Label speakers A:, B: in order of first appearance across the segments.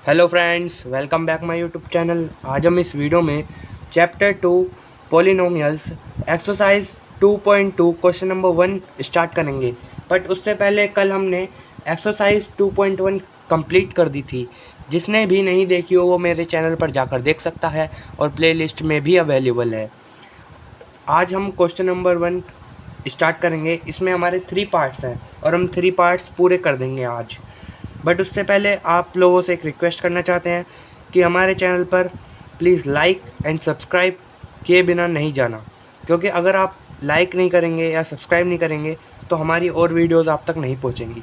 A: Hello friends, welcome back my YouTube channel. आज हम इस वीडियो में chapter 2 polynomials exercise 2.2 question number 1 start करेंगे। बट उससे पहले कल हमने एक्सरसाइज 2.1 कंप्लीट कर दी थी। जिसने भी नहीं देखी हो वो मेरे चैनल पर जाकर देख सकता है और प्लेलिस्ट में भी अवेलेबल है। आज हम क्वेश्चन नंबर 1 स्टार्ट करेंगे। इसमें हमारे 3 पार्ट्स हैं और हम 3 पार्ट्स पूरे कर देंगे आज। बट उससे पहले आप लोगों से एक रिक्वेस्ट करना चाहते हैं कि हमारे चैनल पर प्लीज़ लाइक एंड सब्सक्राइब किए बिना नहीं जाना, क्योंकि अगर आप लाइक नहीं करेंगे या सब्सक्राइब नहीं करेंगे तो हमारी और वीडियोस आप तक नहीं पहुंचेंगी।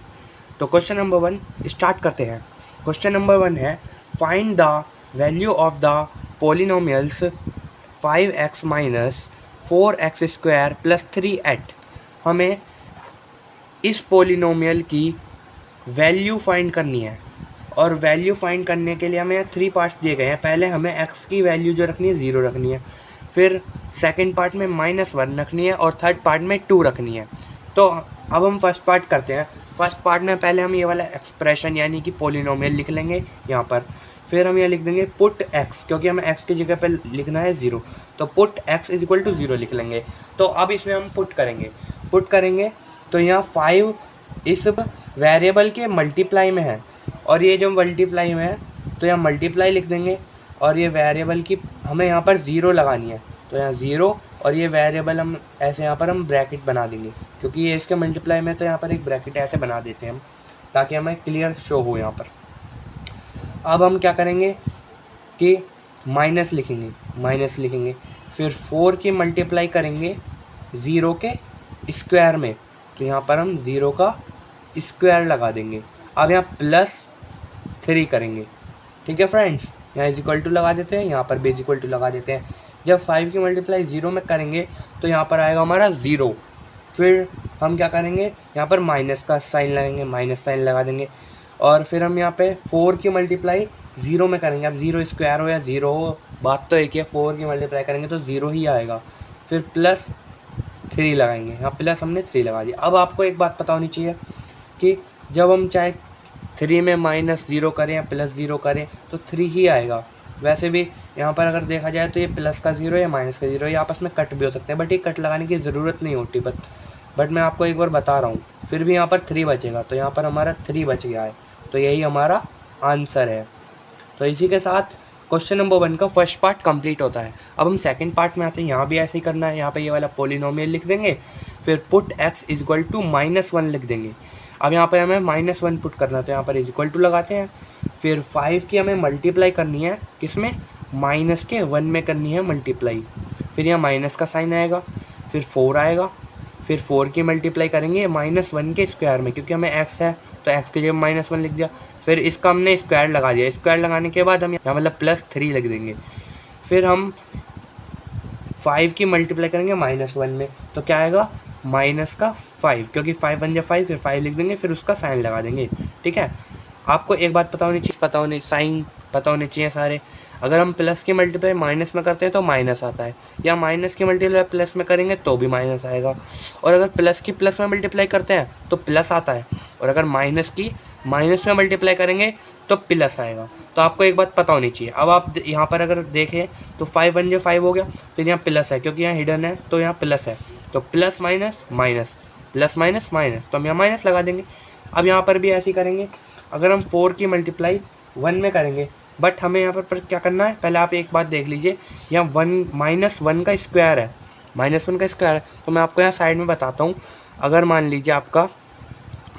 A: तो क्वेश्चन नंबर 1 स्टार्ट करते हैं। क्वेश्चन नंबर 1 है find the value of the polynomials 5x minus 4x square plus 3 eight. हमें इस पॉलिनोमियल की वैल्यू फाइंड करनी है और वैल्यू फाइंड करने के लिए हमें 3 पार्ट्स दिए गए हैं। पहले हमें x की वैल्यू जो रखनी है 0 रखनी है, फिर सेकंड पार्ट में -1 रखनी है और थर्ड पार्ट में 2 रखनी है। तो अब हम फर्स्ट पार्ट करते हैं। फर्स्ट पार्ट में पहले हम ये वाला एक्सप्रेशन यानी कि पॉलिनोमियल लिख लेंगे यहाँ पर। फिर हम यहाँ लिख देंगे पुट x, क्योंकि हमें x की जगह पर लिखना है 0, तो put x is equal to 0 लिख लेंगे। तो अब इसमें हम पुट करेंगे तो यहाँ 5 इस वेरिएबल के मल्टीप्लाई में है और ये जो मल्टीप्लाई में है तो यहाँ मल्टीप्लाई लिख देंगे और ये वेरिएबल की हमें यहाँ पर 0 लगानी है, तो यहाँ 0 और ये वेरिएबल हम ऐसे यहाँ पर हम ब्रैकेट बना देंगे, क्योंकि ये इसके मल्टीप्लाई में, तो यहाँ पर एक ब्रैकेट ऐसे बना देते हैं हम ताकि हमें क्लियर शो हो यहाँ पर। अब हम क्या करेंगे कि माइनस लिखेंगे, फिर 4 की मल्टीप्लाई करेंगे 0 के स्क्वायर में, तो यहाँ पर हम 0 का स्क्वायर लगा देंगे। अब यहाँ +3 करेंगे, ठीक है फ्रेंड्स। यहाँ इज इक्वल टू लगा देते हैं, यहाँ पर भी इज इक्वल टू लगा देते हैं। जब 5 की मल्टीप्लाई 0 में करेंगे तो यहाँ पर आएगा हमारा 0। फिर हम क्या करेंगे, यहाँ पर माइनस का साइन लगाएंगे, माइनस साइन लगा देंगे। और फिर हम यहाँ पे 4 की मल्टीप्लाई 0 में करेंगे। अब 0 स्क्वायर हो या 0 हो, बात तो एक ही है। 4 की मल्टीप्लाई करेंगे तो 0 ही आएगा। फिर +3 लगाएंगे, यहाँ प्लस हमने 3 लगा दिया। अब आपको एक बात पता होनी चाहिए कि जब हम चाहे 3 में -0 करें या +0 करें तो 3 ही आएगा। वैसे भी यहाँ पर अगर देखा जाए तो ये प्लस का 0 या माइनस का 0 ये आपस में कट भी हो सकते हैं, बट ये कट लगाने की ज़रूरत नहीं होती। बट मैं आपको एक बार बता रहा हूँ। फिर भी यहाँ पर 3 बचेगा, तो यहाँ पर हमारा 3 बच गया है, तो यही हमारा आंसर है। तो इसी के साथ क्वेश्चन नंबर 1 का फर्स्ट पार्ट कंप्लीट होता है। अब हम सेकंड पार्ट में आते हैं। यहाँ भी ऐसे ही करना है। यहाँ पे ये वाला पॉलिनोमियल लिख देंगे, फिर put x is equal to -1 लिख देंगे। अब यहाँ पे हमें -1 पुट करना है, तो यहाँ पर इज इक्वल टू लगाते हैं। फिर 5 की हमें मल्टीप्लाई करनी है, किसमें, माइनस के 1 में करनी है मल्टीप्लाई। फिर यहाँ माइनस का साइन आएगा, फिर 4 आएगा। फिर 4 की मल्टीप्लाई करेंगे -1 के स्क्वायर में, क्योंकि हमें x है तो x की जगह -1 लिख दिया। फिर इसका हमने स्क्वायर लगा दिया। स्क्वायर लगाने के बाद हम यहाँ मतलब +3 लिख देंगे। फिर हम 5 की मल्टीप्लाई करेंगे -1 में, तो क्या आएगा, -5, क्योंकि 5 बन जाए 5, फिर 5 लिख देंगे, फिर उसका साइन लगा देंगे। ठीक है। आपको एक बात पता होनी साइन पता होने चाहिए सारे। अगर हम प्लस की मल्टीप्लाई माइनस में करते हैं तो माइनस आता है, या माइनस की मल्टीप्लाई प्लस में करेंगे तो भी माइनस आएगा। और अगर प्लस की प्लस में मल्टीप्लाई करते हैं तो प्लस आता है, और अगर माइनस की माइनस में मल्टीप्लाई करेंगे तो प्लस आएगा। तो आपको एक बात पता होनी चाहिए। अब आप यहाँ पर अगर देखें तो 5 बन जाए 5 हो गया, फिर यहाँ प्लस है क्योंकि यहाँ हिडन है तो यहाँ प्लस है, तो plus minus minus, plus minus minus, तो हम यहाँ माइनस लगा देंगे। अब यहाँ पर भी ऐसे ही करेंगे। अगर हम 4 की मल्टीप्लाई 1 में करेंगे, बट हमें यहाँ पर क्या करना है, पहले आप एक बात देख लीजिए। यहाँ -1 का स्क्वायर है, -1 का स्क्वायर है, तो मैं आपको यहाँ साइड में बताता हूँ। अगर मान लीजिए आपका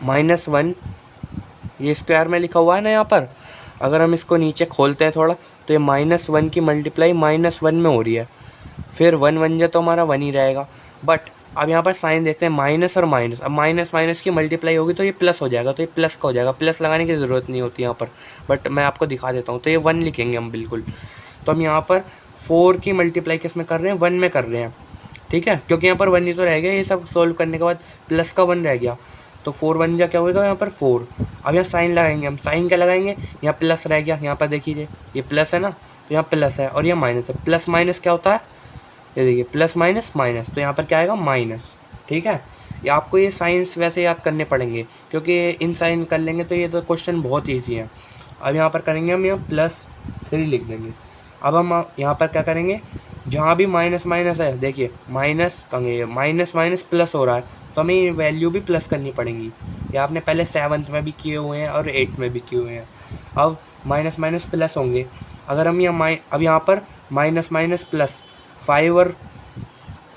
A: -1 ये स्क्वायर में लिखा हुआ है ना यहाँ पर, अगर हम इसको नीचे खोलते हैं थोड़ा तो ये -1 की मल्टीप्लाई -1 में हो रही है। फिर 1 बन जाए तो हमारा 1 ही रहेगा। बट अब यहाँ पर साइन देखते हैं, माइनस और माइनस। अब माइनस माइनस की मल्टीप्लाई होगी तो ये प्लस हो जाएगा, तो ये प्लस का हो जाएगा। प्लस लगाने की ज़रूरत नहीं होती यहाँ पर, बट मैं आपको दिखा देता हूँ। तो ये 1 लिखेंगे हम बिल्कुल। तो हम यहाँ पर 4 की मल्टीप्लाई किस में कर रहे हैं, 1 में कर रहे हैं, ठीक है, क्योंकि यहाँ पर 1 ही तो रह गया। ये सब सोल्व करने के बाद प्लस का 1 रह गया, तो 4 बन जा क्या होगा यहाँ पर 4। अब यहाँ साइन लगाएंगे हम। साइन क्या लगाएंगे, यहाँ प्लस रह गया, यहाँ पर देखिए ये प्लस है ना, तो यहाँ प्लस है और ये माइनस है। प्लस माइनस क्या होता है, ये देखिए प्लस माइनस माइनस, तो यहाँ पर क्या आएगा, माइनस। ठीक है। ये आपको ये साइंस वैसे याद करने पड़ेंगे, क्योंकि इन साइन कर लेंगे तो ये तो क्वेश्चन बहुत ईजी है। अब यहाँ पर करेंगे हम यहाँ +3 लिख देंगे। अब हम यहाँ पर क्या करेंगे, जहाँ भी माइनस माइनस है, देखिए माइनस कहेंगे, माइनस माइनस प्लस हो रहा है, तो हमें ये वैल्यू भी प्लस करनी पड़ेंगी। ये आपने पहले 7th में भी किए हुए हैं और 8th में भी किए हुए हैं। अब माइनस माइनस प्लस होंगे। अगर हम अब यहाँ पर माइनस माइनस प्लस 5 और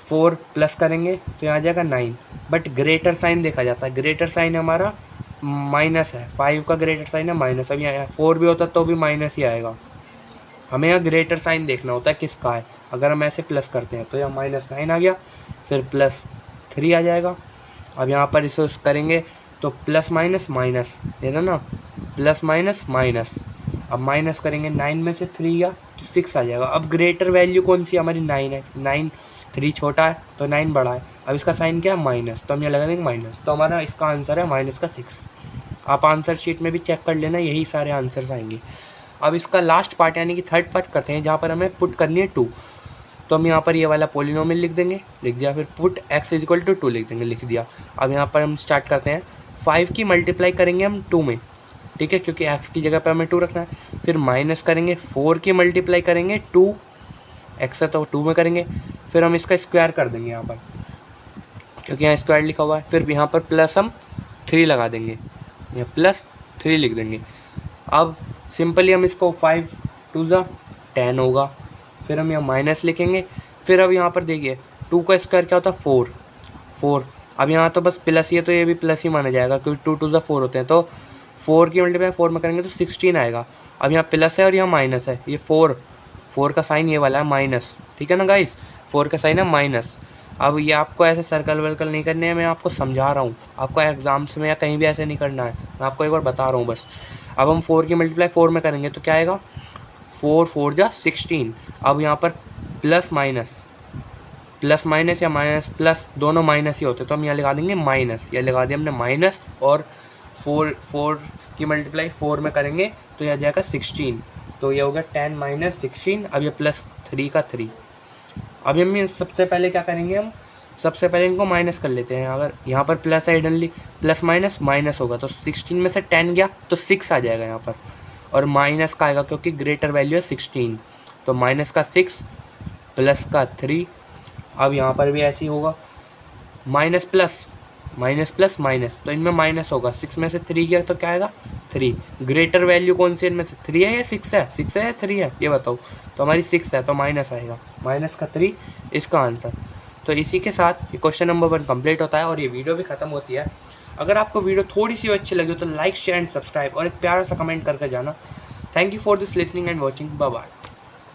A: 4 प्लस करेंगे तो यहाँ आ जाएगा 9। बट ग्रेटर साइन देखा जाता है, ग्रेटर साइन हमारा माइनस है, 5 का ग्रेटर साइन है माइनस। अब यहाँ 4 भी होता तो भी माइनस ही आएगा। हमें यहाँ ग्रेटर साइन देखना होता है किसका है। अगर हम ऐसे प्लस करते हैं तो यहाँ -9 आ गया, फिर +3 आ जाएगा। अब यहाँ पर इसे करेंगे तो प्लस माइनस माइनस, ये ना प्लस माइनस माइनस। अब माइनस करेंगे 9 में से 3 गया तो 6 आ जाएगा। अब ग्रेटर वैल्यू कौन सी हमारी 9 है, 9 3 छोटा है तो 9 बड़ा है। अब इसका साइन क्या है, माइनस, तो हम यहाँ लगा देंगे माइनस। तो हमारा इसका आंसर है -6। आप आंसर शीट में भी चेक कर लेना, यही सारे आंसर्स आएंगे। अब इसका लास्ट पार्ट यानी कि थर्ड पार्ट करते हैं, जहाँ पर हमें पुट करनी है 2। तो हम यहाँ पर ये वाला पोलिनोमियल लिख देंगे, लिख दिया। फिर पुट x = 2 लिख देंगे, लिख दिया। अब यहाँ पर हम स्टार्ट करते हैं। 5 की मल्टीप्लाई करेंगे हम 2 में, ठीक है, क्योंकि x की जगह पर हमें 2 रखना है। फिर माइनस करेंगे, 4 की मल्टीप्लाई करेंगे 2, x है तो 2 में करेंगे। फिर हम इसका स्क्वायर कर देंगे यहाँ पर, क्योंकि यहाँ स्क्वायर लिखा हुआ है। फिर यहाँ पर प्लस हम 3 लगा देंगे, यहाँ +3 लिख देंगे। अब सिंपली हम इसको 5 2 ज़ा 10 होगा। फिर हम यहाँ माइनस लिखेंगे। फिर अब यहाँ पर देखिए 2 का स्क्वायर क्या होता है, 4। अब यहाँ तो बस प्लस ही है तो ये भी प्लस ही माना जाएगा, क्योंकि 2 2 ज़ा 4 होते हैं। तो 4 की मल्टीप्लाई 4 में करेंगे तो 16 आएगा। अब यहाँ प्लस है और यहाँ माइनस है, ये 4 का साइन ये वाला है माइनस, ठीक है ना गाइस, 4 का साइन है माइनस। अब ये आपको ऐसे सर्कल वर्कल नहीं करने हैं, मैं आपको समझा रहा हूँ, आपको एग्जाम्स में या कहीं भी ऐसे नहीं करना है, मैं आपको एक बार बता रहा हूँ बस। अब हम 4 की मल्टीप्लाई 4 में करेंगे तो क्या आएगा, 4 4 जा 16। अब यहाँ पर प्लस माइनस या माइनस प्लस दोनों माइनस ही होते, तो हम यहाँ लगा देंगे माइनस, यह लगा दिया हमने माइनस। और 4 की मल्टीप्लाई 4 में करेंगे तो यह आ जाएगा 16, तो ये हो गया 10 - 16। अब ये +3 का 3। अब हम सबसे पहले क्या करेंगे, हम सबसे पहले इनको माइनस कर लेते हैं। अगर यहाँ पर प्लस है इडनली, प्लस माइनस माइनस होगा, तो 16 में से 10 गया तो 6 आ जाएगा यहाँ पर। और माइनस का आएगा क्योंकि ग्रेटर वैल्यू है 16, तो माइनस का 6 प्लस का 3। अब यहाँ पर भी ऐसे ही होगा, माइनस प्लस माइनस, तो इनमें माइनस होगा। 6 में से 3 गया तो क्या आएगा, 3। ग्रेटर वैल्यू कौन सी इनमें से, 3 है या 6 है, 6 है या 3 है, ये बताओ। तो हमारी 6 है तो माइनस आएगा, माइनस का 3 इसका आंसर। तो इसी के साथ ये क्वेश्चन नंबर 1 कंप्लीट होता है और ये वीडियो भी खत्म होती है। अगर आपको वीडियो थोड़ी सी अच्छी लगी हो तो लाइक शेयर एंड सब्सक्राइब और एक प्यारा सा कमेंट करके जाना। Thank you for this listening and watching, bye bye.